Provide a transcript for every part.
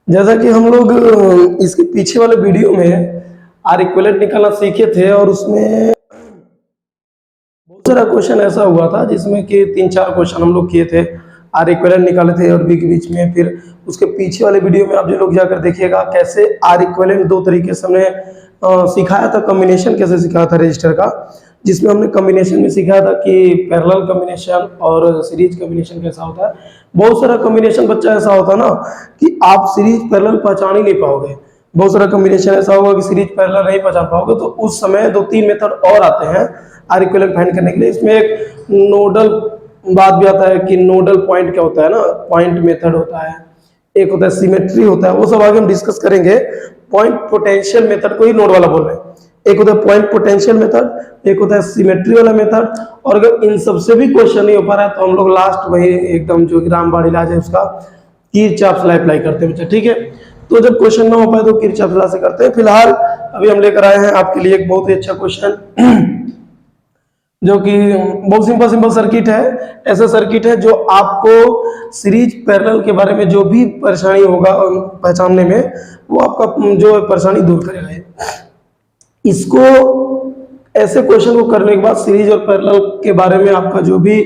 जैसा कि हम लोग इसके पीछे वाले वीडियो में आर इक्विवेलेंट निकालना सीखे थे और उसमें बहुत सारा क्वेश्चन ऐसा हुआ था जिसमें कि 3-4 क्वेश्चन हम लोग किए थे, आर इक्विवेलेंट निकाले थे और बी के बीच में। फिर उसके पीछे वाले वीडियो में आप जो लोग जाकर देखिएगा कैसे आर इक्विवेलेंट दो तरीके से हमने सिखाया था। कॉम्बिनेशन कैसे सिखाया था रजिस्टर का, जिसमें हमने कॉम्बिनेशन में सिखाया था कि पैरेलल कॉम्बिनेशन और सीरीज कॉम्बिनेशन कैसा होता है। बहुत सारा कॉम्बिनेशन बच्चा ऐसा होता है ना कि आप सीरीज पैरेलल पहचान ही नहीं पाओगे। बहुत सारा कॉम्बिनेशन ऐसा होगा कि सीरीज पैरेलल नहीं पहचान पाओगे, तो उस समय 2-3 मेथड और आते हैं आर इक्विवेलेंट फाइंड करने के लिए। इसमें एक नोडल बात भी आता है कि नोडल पॉइंट क्या होता है ना, पॉइंट मेथड होता है, एक होता है सिमेट्री होता है, वो सब आगे हम डिस्कस करेंगे। पॉइंट पोटेंशियल मेथड को ही नोड वाला बोल रहे हैं। एक होता है पॉइंट पोटेंशियल मेथड, एक होता है सिमेट्री वाला मेथड। और अगर इन सबसे भी क्वेश्चन नहीं हो पा रहा है तो हम लोग लास्ट वही एकदम जो रामबाण इलाज है उसका किरचॉफ लॉ अप्लाई करते हैं बच्चा, ठीक है। तो जब क्वेश्चन ना हो पाए तो किरचॉफ लॉ से करते हैं। फिलहाल अभी हम लेकर आए हैं आपके लिए एक बहुत ही अच्छा क्वेश्चन जो कि बहुत सिंपल सर्किट है। ऐसा सर्किट है जो आपको सीरीज पैरेलल के बारे में जो भी परेशानी होगा पहचानने में, वो आपका जो परेशानी दूर करेगा। इसको ऐसे क्वेश्चन को करने के बाद सीरीज और पैरेलल के बारे में आपका जो भी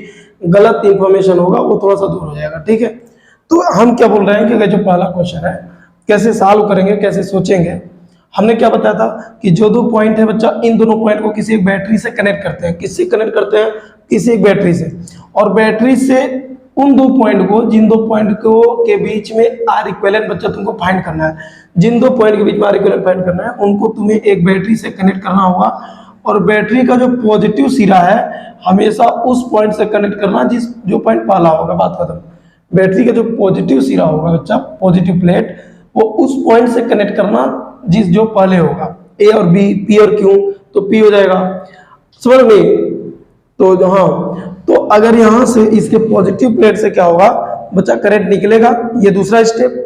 गलत इंफॉर्मेशन होगा वो थोड़ा सा दूर हो जाएगा, ठीक है। तो हम क्या बोल रहे हैं कि जो पहला क्वेश्चन है कैसे सॉल्व करेंगे, कैसे सोचेंगे। हमने क्या बताया था कि जो दो पॉइंट है बच्चा, इन दोनों पॉइंट को किसी एक बैटरी से कनेक्ट करते हैं। किससे कनेक्ट करते हैं? किसी एक बैटरी से। और बैटरी से उन दो पॉइंट को, जिन दो पॉइंट को के बीच में आर इक्विवेलेंट बच्चा तुमको फाइंड करना है, जिन दो पॉइंट के बीच में आर इक्विवेलेंट फाइंड करना है, उनको तुम्हें एक बैटरी से कनेक्ट करना होगा। और बैटरी का जो पॉजिटिव सिरा है हमेशा उस पॉइंट से कनेक्ट करना जो पॉइंट पहला होगा। बात खत्म। बैटरी का जो पॉजिटिव सिरा होगा बच्चा, पॉजिटिव प्लेट, वो उस पॉइंट से कनेक्ट करना जो पहले होगा। ए और बी, पी और क्यू, तो पी हो जाएगा, समझ में। तो हाँ, तो अगर यहां से इसके पॉजिटिव प्लेट से क्या होगा बच्चा, करंट निकलेगा। ये दूसरा स्टेप।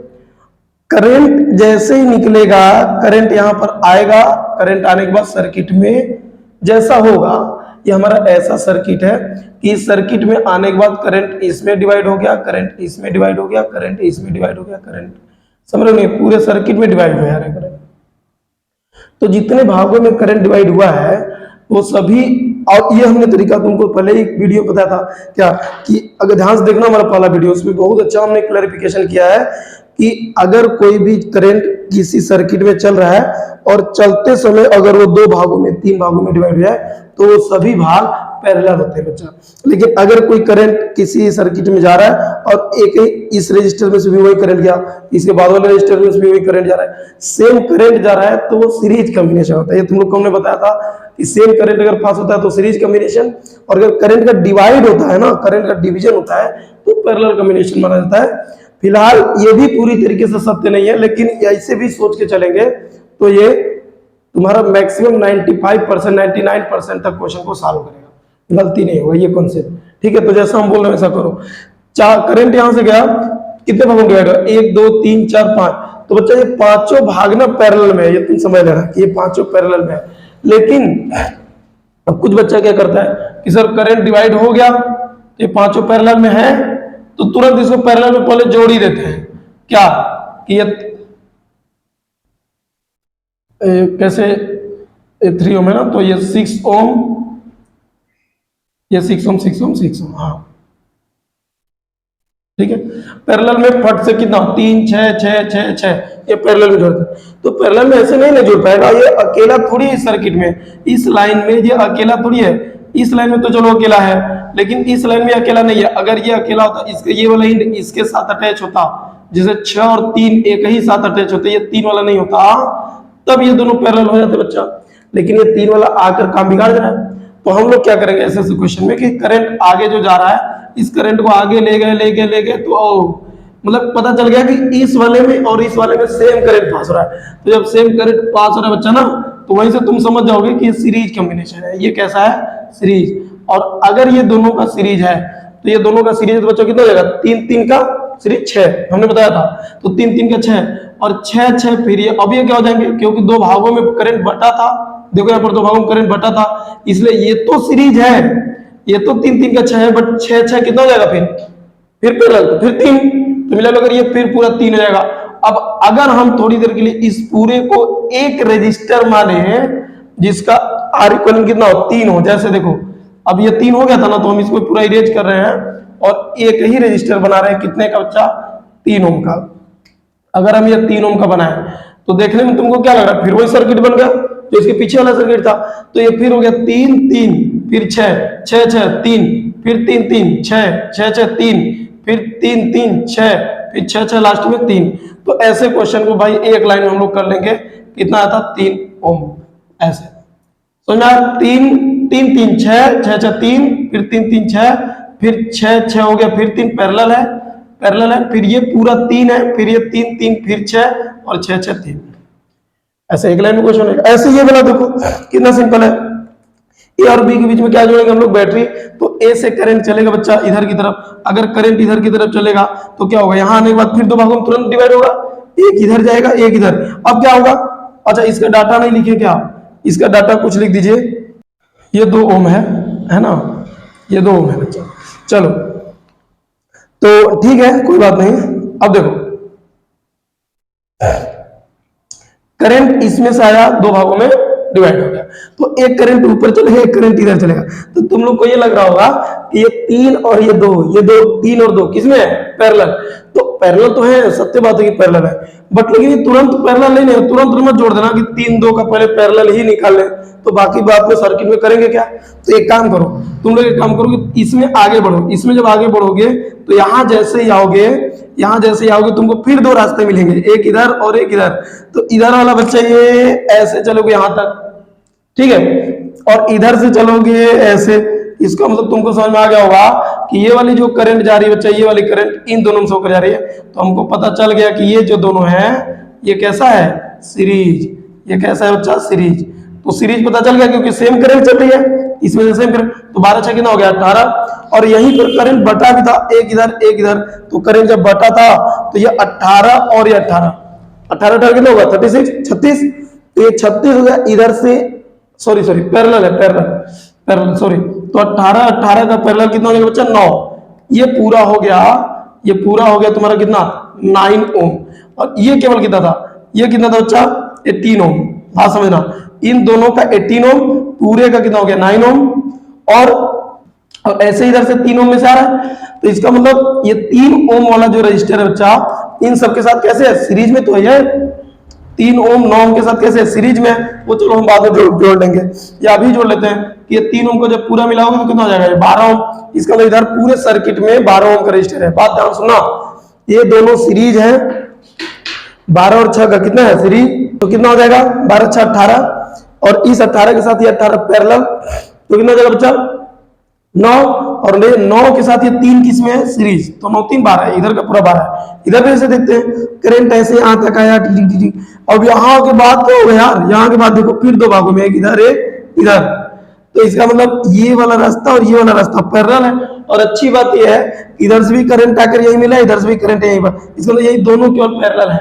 करंट जैसे ही निकलेगा, करंट यहां पर आएगा। करंट आने के बाद सर्किट में जैसा होगा, ये हमारा ऐसा सर्किट है कि इस सर्किट में आने के बाद करंट इसमें डिवाइड हो गया, करंट इसमें डिवाइड हो गया, करंट इसमें डिवाइड हो गया, करंट, समझ रहे हो, पूरे सर्किट में डिवाइड हो रहा है करंट। तो जितने भागों में करंट डिवाइड हुआ है वो सभी, और ये हमने तरीका तुमको पहले एक वीडियो बताया था क्या, कि अगर ध्यान से देखना हमारा पहला वीडियो, उसमें बहुत अच्छा हमने क्लैरिफिकेशन किया है कि अगर कोई भी करंट किसी सर्किट में चल रहा है और चलते समय अगर वो दो भागों में, 3 भागों में डिवाइड हो जाए तो वो सभी भाग पैरेलल होते हैं बच्चा। लेकिन अगर कोई करंट किसी सर्किट में जा रहा है और एक इस रजिस्टर में से भी वही करंट गया, इसके बाद वाले रजिस्टर में से भी वही करंट जा रहा है, सेम करंट जा रहा है, तो वो सीरीज कॉम्बिनेशन होता है। ये तुम लोग को हमने बताया था कि सेम करंट अगर पास होता है तो सीरीज कॉम्बिनेशन, और अगर करंट का डिवाइड होता है ना, करंट का डिवीजन होता है, तो पैरेलल कॉम्बिनेशन माना जाता है। फिलहाल ये भी पूरी तरीके से सत्य नहीं है, लेकिन ऐसे भी सोच के चलेंगे तो ये तुम्हारा मैक्सिमम 95%, 99% तक क्वेश्चन को सॉल्व करेगा, गलती नहीं होगा ये कॉन्सेप्ट, ठीक है। तो जैसा हम बोल रहे हैं वैसा करो। करंट यहां से गया, कितने भागों में डिवाइड होगा, 1 2 3 4 5। तो बच्चा ये पांचों भाग ना पैरेलल में है, ये तुम समझ लेना कि ये पांचों पैरेलल में है। लेकिन अब कुछ बच्चा क्या करता है कि सर करंट डिवाइड हो गया, ये पांचों पैरेलल में है, तो तुरंत इसको पैरेलल में पहले जोड़ ही देते हैं। क्या कि ये कैसे 3 ओम है ना, तो ये 6 ओम, ये 6 ओम 6 ओम 6 ओम, हाँ ठीक है। पैरेलल में फट से कितना, 3 6 6 6 6, ये पैरेलल में जोड़ते हैं। तो पैरेलल में ऐसे नहीं जोड़ पाएगा, ये अकेला थोड़ी है सर्किट में, इस लाइन में ये अकेला थोड़ी है। इस लाइन में तो चलो अकेला है, लेकिन इस लाइन में अकेला नहीं है। अगर ये अकेला होता, इसके ये वाला हिंड इसके साथ अटैच होता, जैसे 6 और 3 एक ही साथ अटैच होते, ये 3 वाला नहीं होता, तब ये दोनों पैरेलल हो जाते बच्चा। लेकिन ये 3 वाला आकर काम बिगाड़ दे रहा है। तो हम लोग क्या करेंगे ऐसे क्वेश्चन में कि करंट आगे जो जा रहा है, इस करंट को आगे ले गए तो मतलब पता चल गया कि इस वाले में और इस वाले में सेम करंट पास हो रहा है। तो जब सेम करंट पास हो रहा है बच्चा ना, तो वहीं से तुम समझ जाओगे कि ये सीरीज कॉम्बिनेशन है। ये कैसा है, सीरीज। और अगर ये दोनों का सीरीज है तो ये दोनों का सीरीज तो बच्चों कितना हो जाएगा, 3 3 का सीरीज 6, हमने बताया था। तो 3 3 का 6 और 6 6, फिर ये अब ये क्या हो जाएंगे, क्योंकि दो भागों में करंट बटा था, देखो यहाँ पर दो भागों में करंट बटा था, इसलिए ये तो सीरीज है, ये तो 3 3 का 6 है, बट 6 6 कितना हो जाएगा, फिर पैरेलल, तो फिर 3, तो मिला अगर ये फिर पूरा 3 हो जाएगा। अब अगर हम थोड़ी देर के लिए इस पूरे को एक रजिस्टर माने जिसका आर इक्वल कितना हो 3 हो, जैसे देखो अब ये 3 हो गया था ना, तो हम इसको पूरा इरेज कर रहे हैं और एक ही रजिस्टर बना रहे हैं कितने का बच्चा 3 ओम का। अगर हम ये 3 ओम का बनाए तो देखने में तुमको क्या लग रहा है, फिर वही सर्किट बन गया जो इसके पीछे वाला सर्किट था। तो ये फिर हो गया 3 3 फिर 6 6 6 3 फिर 3 3 6 6 6 3 फिर 3 3 6 फिर 6 6 लास्ट में 3। तो ऐसे क्वेश्चन को भाई एक लाइन में हम लोग कर लेंगे, कितना आता 3 ओम ऐसे। समझ में आया? 3 3 3 6 6 6 3 फिर 3 3 6 फिर 6 6 हो गया फिर 3 पैरेलल है फिर ये पूरा 3 है फिर ये 3 3 फिर 6 और 6 6 3। ऐसे एक लाइन में क्वेश्चन है। ऐसे ये वाला देखो कितना सिंपल है, ए और बी के बीच में क्या जोड़ेंगे हम लोग बैटरी। तो ए से करंट चलेगा बच्चा इधर की तरफ, अगर करंट इधर की तरफ चलेगा तो क्या होगा, यहां आने के बाद फिर दो भागों में तुरंत डिवाइड होगा, एक इधर जाएगा एक इधर। अब क्या होगा, अच्छा इसका डाटा नहीं लिखे क्या, इसका डाटा कुछ लिख दीजिए, ये 2 ओम है ना, ये 2 ओम है बच्चा। चलो तो ठीक है कोई बात नहीं। अब देखो करंट इसमें से आया, 2 भागों में डिवाइड हो गया, तो एक करंट ऊपर चलेगा एक करंट इधर चलेगा। तो तुम लोग को ये लग रहा होगा कि ये 3 और ये 2 3 और 2 किसमें है, पैरेलल। तो पैरेलल तो है, सत्य बात है कि पैरेलल है, बट लेकिन ये तुरंत पैरेलल नहीं है, तुरंत मत जोड़ देना कि 3 2 का पहले पैरेलल ही निकाल ले, तो बाकी बात में सर्किट में करेंगे क्या। तो एक काम करो, तुम लोग एक काम करो कि इसमें आगे बढ़ो, इसमें जब आगे बढ़ोगे तो यहां जैसे ही आओगे तुमको फिर 2 रास्ते मिलेंगे, एक इधर और एक इधर। तो इधर वाला बच्चा ये ऐसे चलोगे यहां तक, ठीक है, और इधर से चलोगे ऐसे। इसका मतलब तुमको समझ में आ गया होगा कि ये वाली जो करंट जा रही है बच्चा, ये वाली करंट इन दोनों से होकर जा रही है। तो हमको पता चल गया कि ये जो दोनों हैं ये कैसा है, सीरीज। ये कैसा है बच्चा, सीरीज। तो सीरीज पता चल गया क्योंकि सेम करंट चल रही है, इसमें से सेम करंट। तो 12 6 कितना हो गया 18, और यहीं पर करंट बटा भी था, एक इधर। तो करंट जब बटा था तो ये 18 और ये 18 कितना होगा 36 36। तो ये 36 हो गया इधर से, सॉरी पैरेलल है, पैरेलल सॉरी। तो 18 का पैरेलल कितना हो गया बच्चा 9। ये पूरा हो गया तुम्हारा कितना 9 ओम। और ये केवल कितना था, ये कितना था बच्चा 18 ओम। बात समझना, इन दोनों का 18 ओम, पूरे का कितना हो गया 9 ओम। और ऐसे इधर से 3 ओम में से आ रहा है, तो इसका मतलब ये 3 ओम वाला जो रजिस्टर है बच्चा, इन सबके साथ कैसे है, सीरीज में तो है। 3 ओम 9 ओम के साथ कैसे सीरीज में, वो चलो हम बाद में जोड़ लेंगे, या अभी जोड़ लेते हैं कि ये 3 ओम को जब पूरा मिलाओगे तो कितना हो जाएगा, 12 ओम। इसका मतलब इधर पूरे सर्किट में 12 ओम का रजिस्टर है। बात ध्यान सुनना, ये दोनों सीरीज है, 12 और 6 का कितना है सीरीज, तो कितना हो जाएगा 12 6 18, और इस 18 के साथ ये 18 पैरेलल, तो कितना हो जाएगा बच्चा 9, और 9 के साथ ये 3 किसमें है सीरीज, तो 9 3 12, इधर का पूरा 12। इधर भी ऐसे देखते हैं, करंट ऐसे यहां तक आया, अब यहां के बाद क्या होगा यार, यहां के बाद देखो फिर 2 भागों में, एक इधर एक इधर। तो इसका मतलब ये वाला रास्ता और ये वाला रास्ता पैरेलल है। और अच्छी बात ये है, इधर से भी करंट आकर यही मिला, इधर से भी करंट यही पर, इसका मतलब यही दोनों केवल पैरेलल है।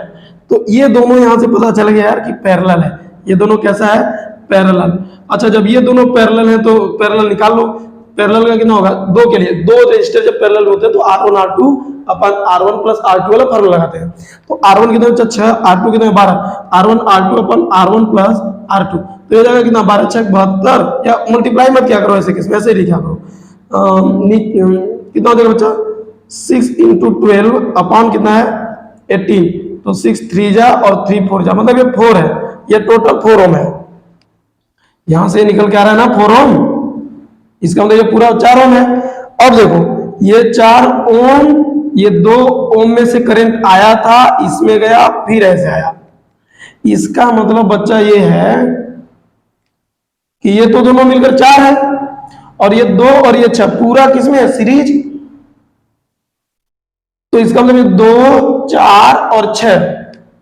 तो ये दोनों यहां से पता चल गया यार कि पैरेलल है, ये दोनों कैसा है, पैरेलल। अच्छा जब ये दोनों पैरेलल है तो पैरेलल निकाल लो। पैरेलल का कितना होगा, 2 के लिए 2 रजिस्टर जब पैरेलल होते हैं तो R1 R2 अपन R1 प्लस R2 वाला फॉर्मूला लगाते हैं। तो R1 कितना बच्चा 6, R2 कितना 12, R1 R2 अपन R1 प्लस R2, तो ये जाएगा कितना 12 6 72, या मल्टीप्लाई मत क्या करो ऐसे किसमें, ऐसे ही लिखा करो। कितना हो जाएगा बच्चा 6 × 12 अपॉन कितना है 18, तो 6 3 जा और 3 4 जा, मतलब ये 4 है, ये टोटल 4 ओम है। यहां से निकल के आ रहा है ना 4 ओम, इसका मतलब ये पूरा 4 ओम है। अब देखो ये 4 ओम, ये 2 ओम में से करंट आया था, इसमें गया फिर ऐसे आया। इसका मतलब बच्चा ये है कि ये तो दोनों मिलकर 4 है, और ये 2 और ये 6 पूरा किसमें है सीरीज। तो इसका मतलब 2 4 और 6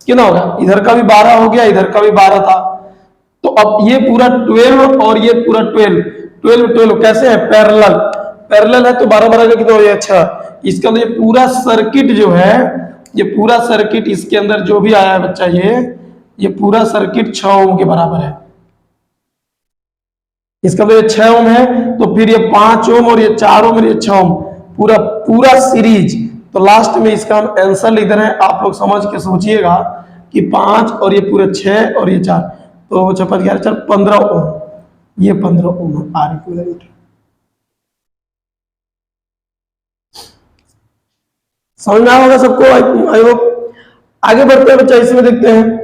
कितना होगा, इधर का भी 12 हो गया, इधर का भी 12 था। तो अब ये पूरा 12 और ये पूरा 12 कैसे है, पैरेलल है, तो 12 12 का कितना हो गया 6। इसका मतलब ये पूरा सर्किट जो है, ये पूरा सर्किट इसके अंदर जो भी आया है बच्चा, ये पूरा सर्किट 6 ओम के बराबर है। इसका मतलब 6 ओम है, तो फिर ये 5 ओम और ये 4 ओम और ये 6 ओम पूरा सीरीज, तो लास्ट में इसका हम आंसर लिख दे रहे हैं, आप लोग समझ के सोचिएगा कि 5 और ये पूरे 6 और ये 4, तो 6 5 11 4 15 ओम, ये 15 ओम आर इक्विवेलेंट। समझ में आया होगा सबको, आई होप। आगे बढ़ते हैं बच्चा, इसमें देखते हैं।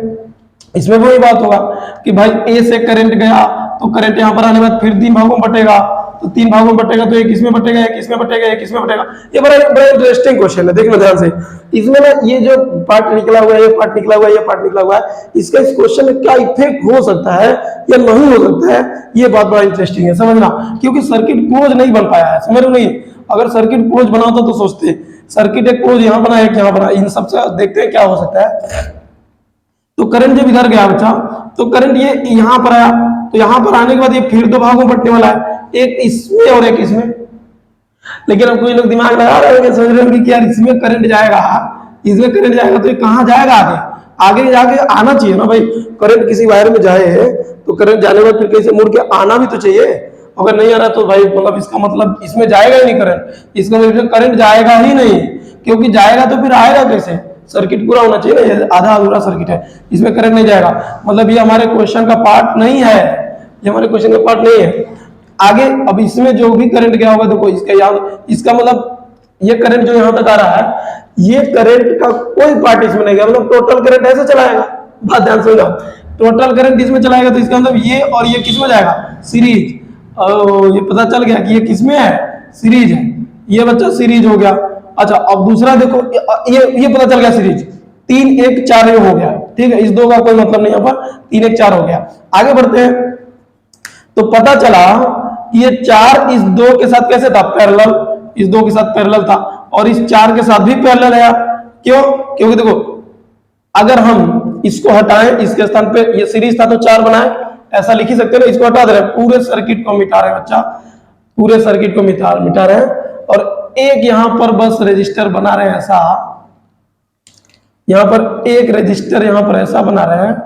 इसमें वही बात होगा कि भाई ए से करंट गया तो करंट यहां पर आने के बाद फिर 3 भागों में बटेगा, तो 3 भागों में बटेगा तो एक इसमें बटेगा, एक इसमें बटेगा, एक इसमें बटेगा। ये बड़ा इंटरेस्टिंग क्वेश्चन है, देखना ध्यान से। इसमें ना ये जो पार्ट निकला हुआ है, ये पार्ट निकला हुआ है, ये पार्ट निकला हुआ है, इसका इस क्वेश्चन में क्या इफेक्ट हो सकता है या नहीं हो सकता है, ये बात बड़ा इंटरेस्टिंग है, समझना। क्योंकि सर्किट क्लोज नहीं बन पाया है, समझ नहीं। अगर सर्किट क्लोज बना होता तो सोचते, सर्किट एक क्लोज यहाँ बना, एक यहाँ बना, इन सबसे देखते हैं क्या हो सकता है। तो करंट जब इधर गया बच्चा, तो करंट ये यहाँ पर आया, तो यहाँ पर आने के बाद ये फिर 2 भागों में बटने वाला है, एक इसमें और एक इसमें। लेकिन अब कोई लोग दिमाग लगा रहे हैं, सोच रहे हैं कि यार इसमें करंट जाएगा, इसमें करंट जाएगा तो ये कहाँ जाएगा, आगे आगे जाके आना चाहिए ना भाई। करंट किसी वायर में जाए तो करंट जाने के बाद फिर कहीं से मुड़ के आना भी तो चाहिए। अगर नहीं आ रहा तो भाई मतलब इसका मतलब इसमें जाएगा ही नहीं करंट, इसका मतलब करंट जाएगा ही नहीं, क्योंकि जाएगा तो फिर आएगा कैसे, सर्किट पूरा होना चाहिए ना, आधा अधूरा सर्किट है, इसमें करंट नहीं जाएगा, मतलब ये हमारे क्वेश्चन का पार्ट नहीं है, ये हमारे क्वेश्चन का पार्ट नहीं है। आगे अब इसमें जो भी करंट गया होगा, देखो इसका याद, इसका मतलब ये करंट जो यहाँ तक आ रहा है, ये करंट का कोई पार्ट इसमें नहीं गया, मतलब टोटल करंट ऐसे चलाएगा। बात ध्यान से समझो, टोटल करंट इसमें चलाएगा तो इसका मतलब ये और ये किसमें जाएगा, सीरीज। ये पता चल गया कि ये किसमें है, सीरीज है, ये बच्चा सीरीज हो गया। अच्छा अब दूसरा देखो, ये पता चल गया सीरीज, 3 1 4 हो गया, ठीक है, इस 2 का कोई मतलब नहीं, यहाँ पर 3 1 4 हो गया। आगे बढ़ते हैं, तो पता चला कि ये 4 इस 2 के साथ कैसे था, पैरेलल, इस 2 के साथ पैरेलल था, और इस 4 के साथ भी पैरेलल है। क्यों, क्योंकि देखो अगर हम इसको हटाएं, इसके स्थान पे ये सीरीज था तो 4 बनाए, ऐसा लिख ही सकते हैं ना, इसको हटा दे रहे हैं, पूरे सर्किट को मिटा रहे हैं बच्चा, पूरे सर्किट को मिटा रहे हैं, और एक यहां पर बस रेजिस्टर बना रहे हैं ऐसा, यहां पर एक रेजिस्टर यहां पर ऐसा बना रहे हैं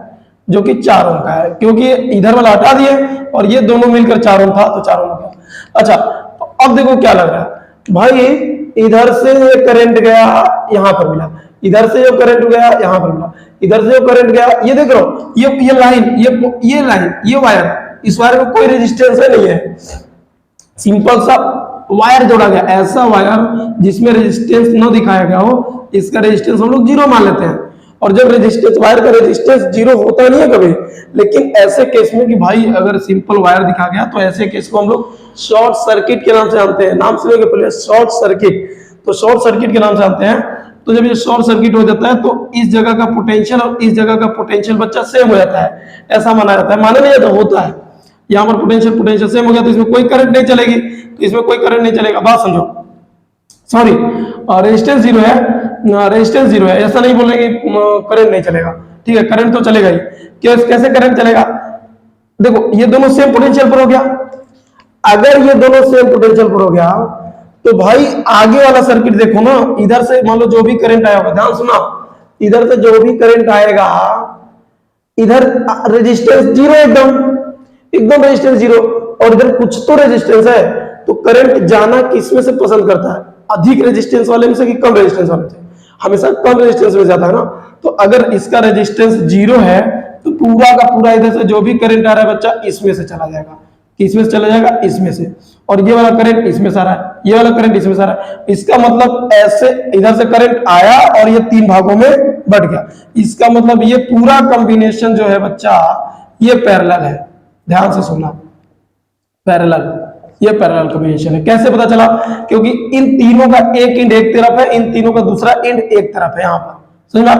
जो कि 4 ओम का है, क्योंकि इधर वाला हटा दिए और ये दोनों मिलकर 4 ओम था तो 4 ओम हो गया। अच्छा अब देखो क्या लग रहा है भाई, इधर से ये करंट गया यहां पर मिला, इधर से जो करंट गया यहां पर मिला, इधर से जो करंट गया, ये देख रहे हो, ये लाइन, ये लाइन, ये वायर, इस वायर में कोई रेजिस्टेंस नहीं है, सिंपल सा वायर जोड़ा गया, ऐसा वायर जिसमें रेजिस्टेंस न दिखाया गया हो, इसका रेजिस्टेंस हम लोग 0 मान लेते हैं। और जब रेजिस्टेंस, वायर का रेजिस्टेंस 0 होता नहीं है कभी, लेकिन ऐसे केस में कि भाई अगर सिंपल वायर दिखा गया तो ऐसे केस को हम लोग शॉर्ट सर्किट के नाम से जानते हैं, नाम सुनेंगे पहले, शॉर्ट सर्किट, तो शॉर्ट सर्किट के नाम से जानते हैं। तो जब ये शॉर्ट सर्किट हो जाता है तो इस जगह का पोटेंशियल और इस जगह का पोटेंशियल बच्चा सेम हो जाता है, ऐसा माना जाता है, माना नहीं जाता, होता है। यहाँ पर पोटेंशियल सेम हो गया तो इसमें कोई करंट नहीं चलेगी, तो इसमें कोई करंट नहीं चलेगा, बात समझो। सॉरी, रेजिस्टेंस 0 है, रेजिस्टेंस 0 है, ऐसा नहीं बोल रहे कि करंट नहीं चलेगा, ठीक है, करंट तो चलेगा ही। कैसे करंट चलेगा, देखो ये दोनों सेम पोटेंशियल पर हो गया, अगर ये दोनों सेम पोटेंशियल पर हो गया तो भाई आगे वाला सर्किट देखो ना, इधर से मान लो जो भी करंट आया होगा, ध्यान सुना, इधर से जो भी करंट आएगा, इधर रेजिस्टेंस 0, एकदम रेजिस्टेंस 0, और इधर कुछ तो रेजिस्टेंस है, तो करंट जाना किसमें से पसंद करता है, अधिक रेजिस्टेंस वाले में से कि कम रेजिस्टेंस वाले से, हमेशा कम रेजिस्टेंस में जाता है ना। तो अगर इसका रेजिस्टेंस 0 है तो पूरा का पूरा इधर से जो भी करंट आ रहा है बच्चा इसमें से चला जाएगा, किसमें से चला जाएगा, इसमें से, और ये वाला करंट इसमें से आ रहा है, ये वाला करंट इसमें से आ रहा है, इसका मतलब ऐसे इधर से करंट आया और ये 3 भागों में बट गया, इसका मतलब ये पूरा कॉम्बिनेशन जो है बच्चा ये पैरेलल है, ध्यान से सुनना, पैरेलल, ये पैरेलल कॉम्बिनेशन है। कैसे पता चला, क्योंकि इन तीनों का एक एंड एक तरफ है, इन तीनों का दूसरा एंड एक तरफ है, यहाँ पर समझा,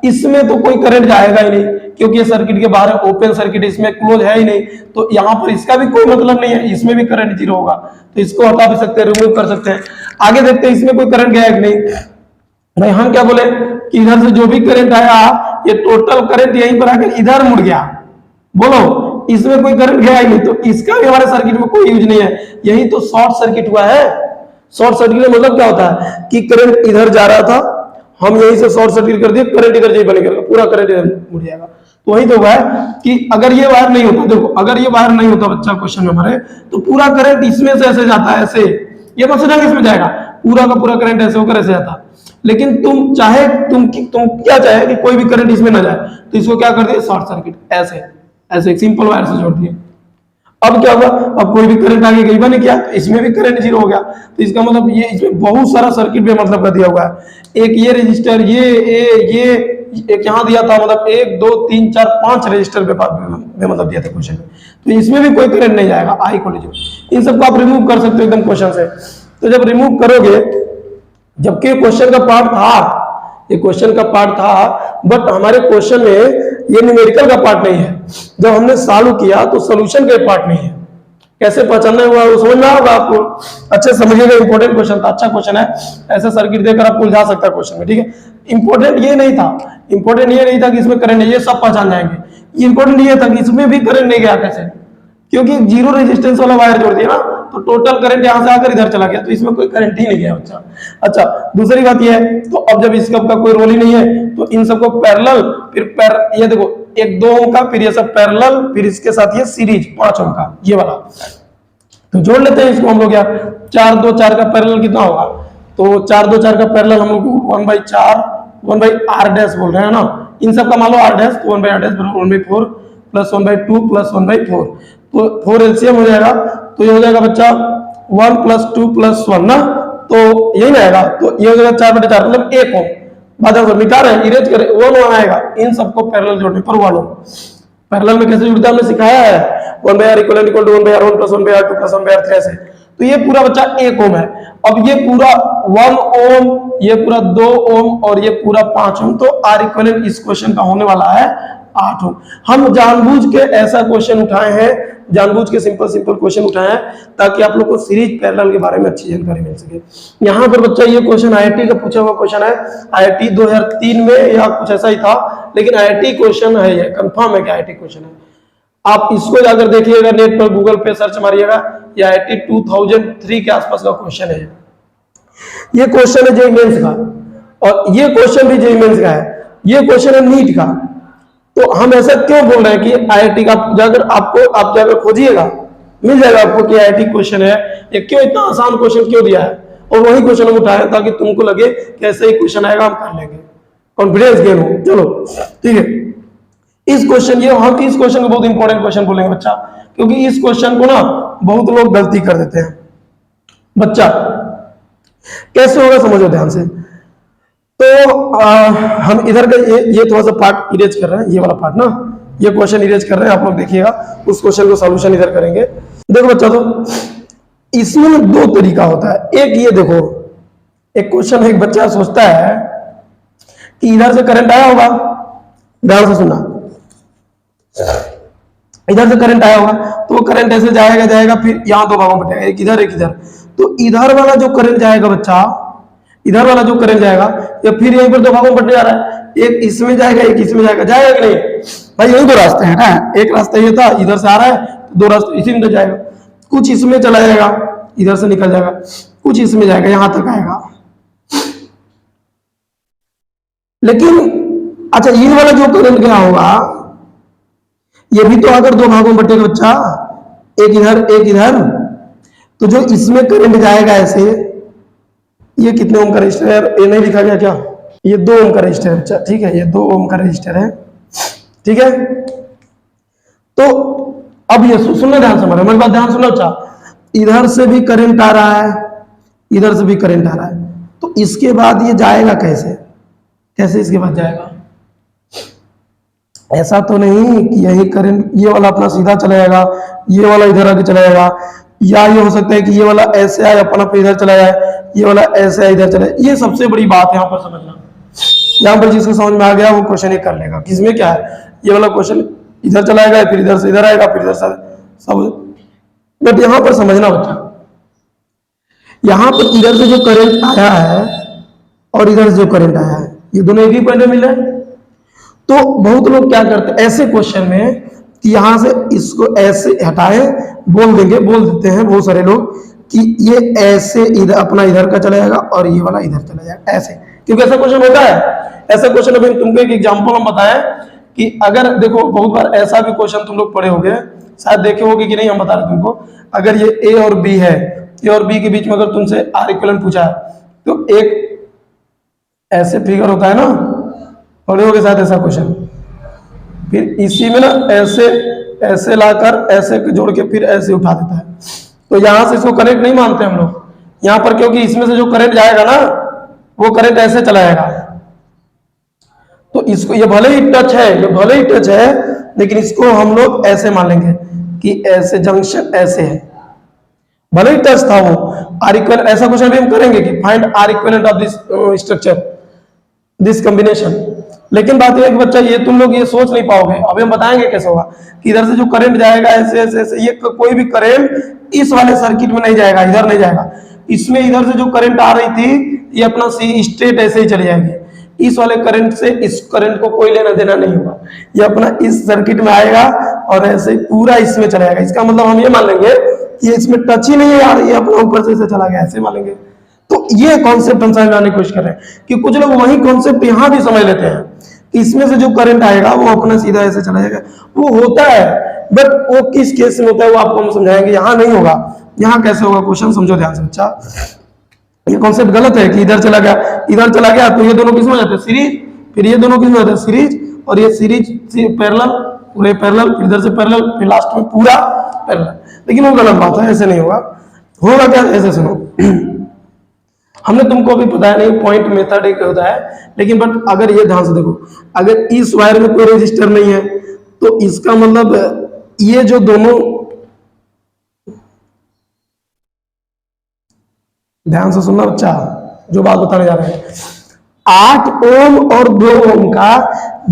इसमें तो कोई करंट जाएगा ही नहीं, क्योंकि ये सर्किट के बाहर ओपन सर्किट, इसमें क्लोज है ही नहीं, तो यहाँ पर इसका भी कोई मतलब नहीं है, इसमें भी करंट 0 होगा, तो इसको हटा भी सकते हैं, रिमूव कर सकते हैं। आगे देखते हैं इसमें कोई करंट गया कि नहीं, भाई हम क्या बोले कि इधर से जो भी करंट आया ये टोटल करंट यहीं पर आकर इधर मुड़ गया, बोलो इसमें कोई करंट गया ही नहीं, तो इसका भी हमारे सर्किट में कोई यूज नहीं है, यही तो शॉर्ट सर्किट हुआ है। शॉर्ट सर्किट का मतलब क्या होता है कि करंट इधर जा रहा था, हम यहीं से शॉर्ट सर्किट कर दिए, करंट इधर जाए बनेगा, पूरा करंट इधर मुड़ जाएगा। तो वही तो हुआ है कि अगर ये वायर नहीं होता, देखो अगर ये वायर नहीं होता बच्चा क्वेश्चन में हमारे, तो पूरा करंट इसमें से ऐसे जाता है, ऐसे ये मत समझना इसमें जाएगा, पूरा का पूरा करंट ऐसे होकर ऐसे जाता, लेकिन तुम क्या चाहे कि कोई भी करंट इसमें ना जाए, तो इसको क्या कर दिया, शॉर्ट सर्किट, ऐसे ऐसे एक सिंपल वायर से जोड़ दिए। अब क्या हुआ, अब कोई भी करंट आगे गई बने क्या, इसमें भी करंट जीरो हो गया। तो इसका मतलब ये इसमें बहुत सारा सर्किट में मतलब कर दिया हुआ है। एक ये रजिस्टर, ये एक यहाँ दिया था, मतलब 1 2 3 4 5 रजिस्टर में मतलब दिया था क्वेश्चन में, तो इसमें भी कोई करंट नहीं जाएगा, आई इक्वल टू। इन सबको आप रिमूव कर सकते हो एकदम क्वेश्चन से। तो जब रिमूव करोगे, जबकि क्वेश्चन का पार्ट था, ये क्वेश्चन का पार्ट था, बट हमारे क्वेश्चन में ये न्यूमेरिकल का पार्ट नहीं है। जब हमने सॉल्व किया तो सॉल्यूशन का पार्ट नहीं है। कैसे पहचानना हुआ वो समझना होगा आपको, अच्छे समझिएगा। इंपॉर्टेंट क्वेश्चन था, अच्छा क्वेश्चन है, ऐसा सर्किट देकर आपको उलझा सकता है क्वेश्चन में, ठीक है। इंपॉर्टेंट ये नहीं था, इंपॉर्टेंट ये नहीं था कि इसमें करंट है, ये सब पहचान जाएंगे। इंपॉर्टेंट ये था कि इसमें भी करंट नहीं गया, कैसे, क्योंकि जीरो रेजिस्टेंस वाला वायर जोड़ दिया ना, तो टोटल करंट यहां से आकर इधर चला गया, तो इसमें कोई करंट ही नहीं गया बच्चा। अच्छा, दूसरी बात यह है, तो अब जब इस सब का कोई रोल ही नहीं है, तो इन सबको पैरेलल, फिर ये देखो 1 2 ओम का, फिर ये सब पैरेलल, फिर इसके साथ ये सीरीज 5 ओम का ये वाला, तो जोड़ लेते हैं इसको हम लोग यार। 4 2 4 का पैरेलल कितना होगा, तो 4 2 4 का पैरेलल हम लोग 1/4 1/r डैश बोल रहे हैं ना, इन सब का मान लो r डैश, तो 1/r डैश 1/4 प्लस 1/2 प्लस 1/4, तो 4 एलसीएम हो जाएगा, तो ये हो जाएगा बच्चा 1 + 2 + 1 ना, तो यही ना आएगा, तो ये हो जाएगा 4/4 मतलब 1 ओम। बाद में मिटा रहे हैं, इरेज करें, 1 ओम आएगा, इन सबको पैरेलल जोड़ने पर 1 ओम। पैरेलल में कैसे जुड़ता है हमने सिखाया है, 1/r = 1/r1 + 1/r2 + 1/r3 ऐसे। तो ये पूरा बच्चा 1 ओम है। अब ये पूरा 1 ओम, ये पूरा 2 ओम और ये पूरा 5 ओम, तो R इक्विवेलेंट इस क्वेश्चन का होने वाला है 8 ओम। हम जानबूझ के ऐसा क्वेश्चन उठाए हैं, जानबूझ के सिंपल क्वेश्चन उठाए हैं, ताकि आप लोग को सीरीज पैरेलल के बारे में अच्छी जानकारी मिल सके। यहाँ पर बच्चा ये क्वेश्चन IIT का पूछा हुआ क्वेश्चन है, IIT 2003 में या कुछ ऐसा ही था, लेकिन IIT क्वेश्चन है, ये कंफर्म है कि IIT क्वेश्चन है। आप इसको जाकर देखिएगा, नेट पर गूगल पे सर्च मारिएगा, ये IIT 2003 के आसपास का क्वेश्चन है। ये क्वेश्चन है जेईई मेंस का, और ये क्वेश्चन भी जेईई मेंस का है, ये क्वेश्चन है नीट का। तो हम ऐसा क्यों बोल रहे हैं कि IIT का जाकर आप जाकर खोजिएगा, मिल जाएगा आपको कि IIT क्वेश्चन है, ये क्यों इतना आसान क्वेश्चन क्यों दिया है, और वही क्वेश्चन हम उठाए ताकि तुमको लगे कि ऐसे ही क्वेश्चन आएगा हम कर लेंगे, कॉन्फिडेंस गेन हो। चलो ठीक है, इस क्वेश्चन ये हम इस क्वेश्चन को बहुत इंपॉर्टेंट क्वेश्चन बोलेंगे बच्चा, क्योंकि इस क्वेश्चन को ना बहुत लोग गलती कर देते हैं। बच्चा कैसे होगा समझो ध्यान से। तो हम इधर का ये थोड़ा सा पार्ट इरेज कर रहे हैं, ये वाला पार्ट ना, ये क्वेश्चन इरेज कर रहे हैं, आप लोग देखिएगा, उस क्वेश्चन को सॉल्यूशन इधर करेंगे। देखो बच्चा, तो इसमें 2 तरीका होता है। एक ये देखो, एक क्वेश्चन है, एक बच्चा सोचता है कि इधर से करंट आया होगा, ध्यान से सुनना, इधर से करंट आया होगा, तो वो करंट ऐसे जाएगा, फिर यहाँ 2 भागों में बटेगा, एक इधर एक इधर। तो इधर वाला जो करंट जाएगा बच्चा, इधर वाला जो करंट जाएगा, या फिर यहीं पर 2 भागों में बटने जा रहा है, एक इसमें जाएगा एक इसमें जाएगा कि नहीं भाई, यही 2 रास्ते हैं ना, एक रास्ता ये था, इधर से आ रहा है, तो 2 रास्ते इसी में जाएगा, कुछ इसमें चला जाएगा, इधर से निकल जाएगा, कुछ इसमें जाएगा, यहां तक आएगा। लेकिन अच्छा, ये वाला जो करंट गया होगा, ये भी तो अगर 2 भागों में बटेगा बच्चा, एक इधर, तो जो इसमें करंट जाएगा ऐसे, ये कितने ओम का रजिस्टर है, ये नहीं लिखा गया क्या, ये 2 ओम का रजिस्टर है बच्चा, ठीक है, ये 2 ओम का रजिस्टर है, ठीक है। तो अब ये सुनना ध्यान से, मेरी बात ध्यान सुनो अच्छा, इधर से भी करंट आ रहा है, इधर से भी करंट आ रहा है, तो इसके बाद ये जाएगा कैसे इसके बाद जाएगा, ऐसा तो नहीं कि यही करंट ये वाला अपना सीधा चला जाएगा, ये वाला इधर आके चला जाएगा, या ये हो सकता है कि ये वाला ऐसे आए अपना पे इधर चला जाए, ये वाला ऐसे आए इधर चला जाए। ये सबसे बड़ी बात है यहाँ पर समझना, यहाँ पर जिसको समझ में आ गया वो क्वेश्चन ये कर लेगा। किसमें क्या है, ये वाला क्वेश्चन इधर चला जाएगा, फिर इधर से इधर आएगा, फिर इधर से सब। बट यहाँ पर समझना बच्चा, यहाँ पर इधर से जो करंट आया है और इधर से जो करंट आया है, ये दोनों एक ही पॉइंट में मिल रहा है। तो बहुत लोग क्या करते हैं ऐसे क्वेश्चन में कि यहां से इसको ऐसे हटाए, बोल देते हैं बहुत सारे लोग कि ये ऐसे इधर अपना इधर का चला जाएगा और ये वाला इधर चला जाएगा ऐसे, क्योंकि ऐसा क्वेश्चन होता है। ऐसा क्वेश्चन अभी तुमको एक एग्जांपल हम बताएं कि अगर देखो, बहुत बार ऐसा भी क्वेश्चन तुम लोग पढ़े होंगे, शायद देखे होगे कि नहीं, हम बता रहे तुमको। अगर ये ए और बी है, ए और बी के बीच में अगर तुमसे R इक्विवेलेंट पूछा है, तो एक ऐसे फिगर होता है ना, पढ़े होगे शायद ऐसा क्वेश्चन। फिर इसी में ना ऐसे ऐसे लाकर ऐसे जोड़ के फिर ऐसे उठा देता है। तो यहां से इसको करंट नहीं मानते हम लोग यहां पर, क्योंकि इसमें से जो करंट जाएगा ना वो करंट ऐसे चला जाएगा। तो इसको ये भले ही टच है, ये भले ही टच है, लेकिन इसको हम लोग ऐसे मान लेंगे कि ऐसे जंक्शन ऐसे है, भले ही टच था वो। आर इक्वल ऐसा क्वेश्चन भी हम करेंगे कि find our equivalent of this structure, this combination. लेकिन बात यह है कि बच्चा ये तुम लोग ये सोच नहीं पाओगे। अभी हम बताएंगे कैसे होगा कि इधर से जो करंट जाएगा ऐसे ऐसे ऐसे, ये कोई भी करंट इस वाले सर्किट में नहीं जाएगा, इधर नहीं जाएगा। इसमें इधर से जो करंट आ रही थी ये अपना सी स्ट्रेट ऐसे ही चली जाएगी। इस वाले करंट से इस करंट को कोई लेना देना नहीं होगा, ये अपना इस सर्किट में आएगा और ऐसे ही पूरा इसमें चला जाएगा। इसका मतलब हम ये मान लेंगे कि इसमें टच ही नहीं है यार, ये अपना ऊपर से ऐसे चला गया, ऐसे मान लेंगे। तो ये कॉन्सेप्ट हम समझाने की कोशिश कर रहे हैं कि कुछ लोग वही कॉन्सेप्ट यहां भी समझ लेते हैं कि इसमें से जो करंट आएगा वो अपना सीधा ऐसे चला जाएगा। वो होता है, बट वो किस केस में होता है वो आपको हम समझाएंगे, यहां नहीं होगा। यहां कैसे होगा क्वेश्चन समझो ध्यान से बच्चा। ये कॉन्सेप्ट गलत है कि इधर चला गया इधर चला गया, तो ये दोनों किस में जाते हैं, सीरीज। फिर ये दोनों किस में जाते हैं, सीरीज। और ये सीरीज पैरेलल, पूरे पैरेलल, फिर इधर से पैरेलल, फिर लास्ट में पूरा पैरेलल। लेकिन वो गलत बात है, ऐसे नहीं होगा। होगा क्या, ऐसे सुनो। हमने तुमको अभी बताया नहीं, पॉइंट मेथड एक होता है, लेकिन बट अगर ये ध्यान से देखो, अगर इस वायर में कोई रेजिस्टर नहीं है तो इसका मतलब ये जो दोनों, ध्यान से सुनना बच्चा जो बात बताने जा रहे हैं, 8 ओम और 2 ओम का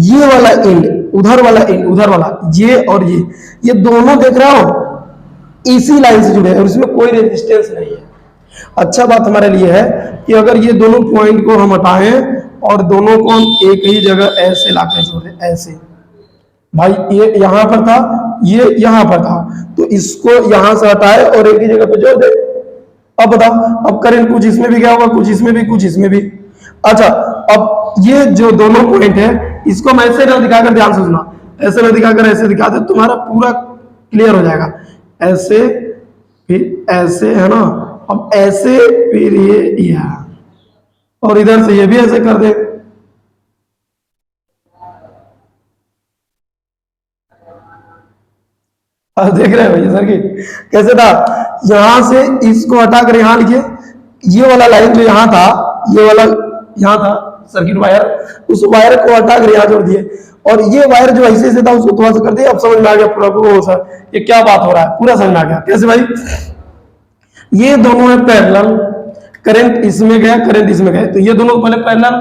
ये वाला एंड, उधर वाला एंड, उधर वाला, ये और ये दोनों देख रहे हो इसी लाइन से जुड़े हैं और इसमें कोई रेजिस्टेंस नहीं है। अच्छा बात हमारे लिए है कि अगर ये दोनों पॉइंट को हम हटाएं और दोनों को हम एक ही जगह ऐसे लाकर जोड़ दें, ऐसे भाई, ये यहां पर था, ये यहां पर था, तो इसको यहां से हटाए और एक ही जगह पे जोड़ दे। अब बताओ, अब करंट कुछ इसमें भी गया होगा, कुछ इसमें भी, कुछ इसमें भी। अच्छा, अब ये जो दोनों पॉइंट है इसको मैं ऐसे ना दिखाकर, ध्यान से सुना, ऐसे ना दिखाकर ऐसे दिखा दे, तुम्हारा पूरा क्लियर हो जाएगा। ऐसे फिर ऐसे, है ना, अब ऐसे फिर ये और इधर से ये भी ऐसे कर दे। देख रहे हो ये सर्किट कैसे था, यहां से इसको हटाकर यहां लिखिए, ये वाला लाइन जो यहां था, ये वाला यहां था सर्किट वायर, उस वायर को हटाकर यहां जोड़ दिए, और ये वायर जो ऐसे से था उसको थोड़ा सा कर दिया। अब समझ में आ गया पूरा को, सर ये क्या बात हो रहा है, पूरा समझ में आ गया। कैसे भाई, ये दोनों है पैरेलल, करंट इसमें गया, करंट इसमें गया, तो ये दोनों पहले पैरेलल।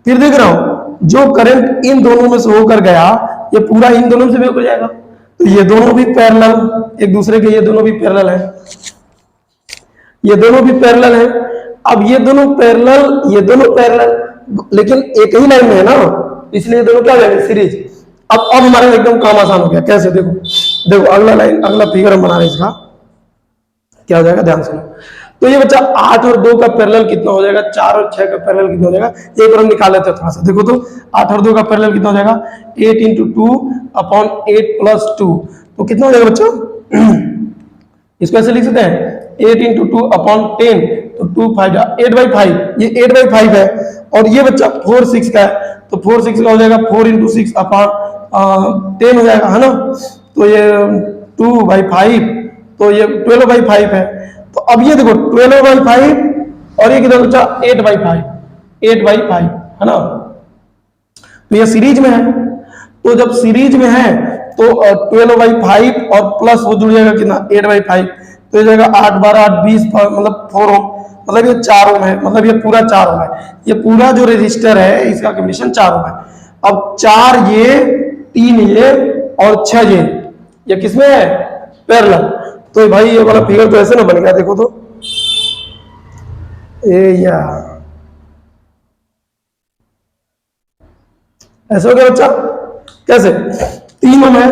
फिर देख रहा हूं जो करंट इन दोनों में से होकर गया ये पूरा इन दोनों से भी होकर जाएगा, तो ये दोनों भी पैरेलल एक दूसरे के, ये दोनों भी पैरेलल है, ये दोनों भी पैरेलल है। अब ये दोनों पैरेलल, ये दोनों पैरेलल, लेकिन एक ही लाइन में है ना, इसलिए दोनों क्या हो जाएंगे, सीरीज। अब हमारा एकदम काम आसान हो गया। कैसे, देखो देखो अगला लाइन, अगला फिगर हम बना रहे हैं, इसका क्या हो जाएगा, ध्यान सुनो। तो ये बच्चा 8 और 2 का पैरेलल कितना हो जाएगा, 4 और 6 का पैरेलल कितना हो जाएगा, ये हम निकाल लेते हैं थोड़ा सा। देखो तो 8 और 2 का पैरेलल कितना हो जाएगा, 8 × 2 अपॉन 8 + 2, तो कितना हो जाएगा बच्चों, इसको ऐसे लिख सकते हैं 8 × 2 अपॉन 10, तो 2 5 8/5, ये 8/5 है। और ये बच्चा 4 6 का है, तो 4 6 का हो जाएगा 4 × 6 अपॉन 10 हो जाएगा, है ना। तो ये 2/5, तो ये 12/5 है। तो अब ये देखो 12/5 और ये कितना बच्चा 8/5, 8/5 है ना। तो ये सीरीज में है, तो जब सीरीज में है तो 12/5 और प्लस वो जुड़ जाएगा कितना 8/5, तो ये जाएगा 8 12 8 20, मतलब 4 ओम, मतलब ये 4 ओम है, मतलब ये पूरा 4 ओम है। ये पूरा जो रेजिस्टर है इसका कॉम्बिनेशन 4 ओम है। अब 4 ये 3 ये और 6 ये किसमें है, पैरेलल। तो भाई ये वाला फिगर तो ऐसे ना बन गया, देखो तो या ऐसे हो गया बच्चा। कैसे, 3 ओम है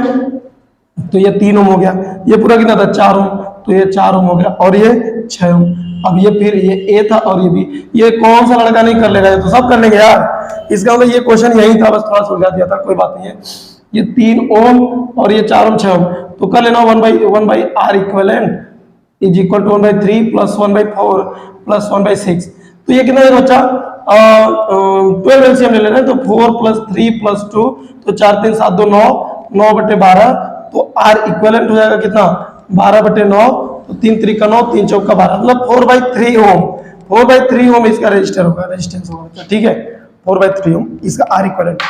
तो ये 3 ओम हो गया, ये पूरा कितना था 4 ओम, तो ये 4 ओम हो गया, और ये 6 ओम। अब ये फिर ये ए था और ये भी, ये कौन सा लड़का नहीं कर लेगा, ये तो सब कर लेंगे यार। इसका मतलब ये क्वेश्चन यही था, बस थोड़ा सुलझा दिया था, कोई बात नहीं है। ये 3 ओम और ये 4 ओम 6 ओम, तो कर लेना 1/R equivalent is equal to 1/3 + 1/4 + 1/6। तो ये कितना है बच्चा 12 एलसीएम ले लेना है, तो 4 + 3 + 2, तो 4 3 7 2 9, 9/12, तो R इक्विवेलेंट हो जाएगा कितना 12/9, तो 3 3 का 9, 3 4 का 12, मतलब 4/3 ओम, 4/3 ओम इसका रेजिस्टर होगा, रेजिस्टेंस होगा, ठीक है 4/3 ओम इसका R इक्विवेलेंट।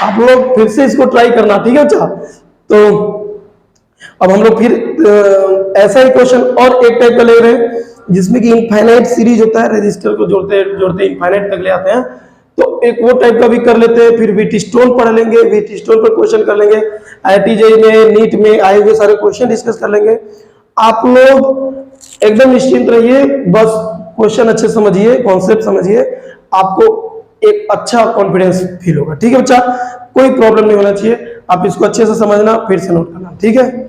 आप लोग फिर से इसको ट्राई करना, ठीक है बच्चा। तो अब हम लोग फिर ऐसा ही क्वेश्चन और एक टाइप का ले रहे हैं जिसमें कि इनफाइनाइट सीरीज होता है, रेजिस्टर को जोड़ते जोड़ते इनफाइनाइट तक ले आते हैं, तो एक वो टाइप का भी कर लेते हैं। फिर व्हीटस्टोन पढ़ लेंगे, व्हीटस्टोन पर क्वेश्चन कर लेंगे, IIT JEE में, नीट में आए हुए सारे क्वेश्चन डिस्कस कर लेंगे। आप लोग एकदम निश्चिंत रहिए, बस क्वेश्चन अच्छे समझिए, कॉन्सेप्ट समझिए, आपको एक अच्छा कॉन्फिडेंस फील होगा, ठीक है बच्चा। कोई प्रॉब्लम नहीं होना चाहिए, आप इसको अच्छे से समझना, फिर से नोट करना, ठीक है।